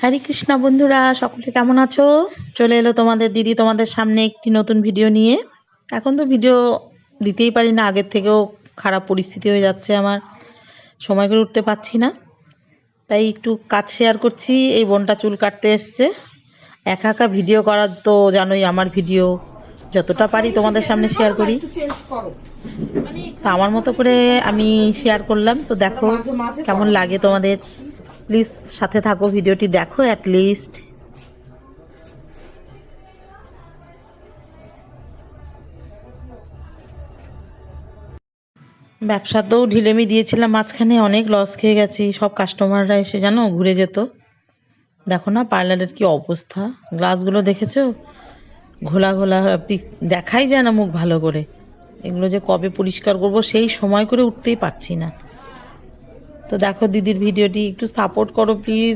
হরে কৃষ্ণা বন্ধুরা, সকলে কেমন আছো? চলে এলো তোমাদের দিদি তোমাদের সামনে একটি নতুন ভিডিও নিয়ে। এখন তো ভিডিও দিতেই পারি না, আগের থেকেও খারাপ পরিস্থিতি হয়ে যাচ্ছে আমার, সময় করে উঠতে পারছি না, তাই একটু কাজ শেয়ার করছি। এই বোনটা চুল কাটতে এসছে, একা একা ভিডিও করার তো জানোই, আমার ভিডিও যতটা পারি তোমাদের সামনে শেয়ার করি, তা আমার মতো করে আমি শেয়ার করলাম। তো দেখো কেমন লাগে তোমাদের, প্লিজ সাথে থাকো, ভিডিওটি দেখো অ্যাটলিস্ট। ব্যবসাতেও ঢিলেমি দিয়েছিলাম, মাঝখানে অনেক লস খেয়ে গেছি। সব কাস্টমাররা এসে জানো ঘুরে যেত। দেখো না পার্লারের কি অবস্থা, গ্লাসগুলো দেখেছো, ঘোলা ঘোলা, দেখাই যায় না মুখ ভালো করে। এগুলো যে কবে পরিষ্কার করব সেই সময় করে উঠতেই পারছি না। তো দেখো দিদির ভিডিওটি একটু সাপোর্ট করো প্লিজ।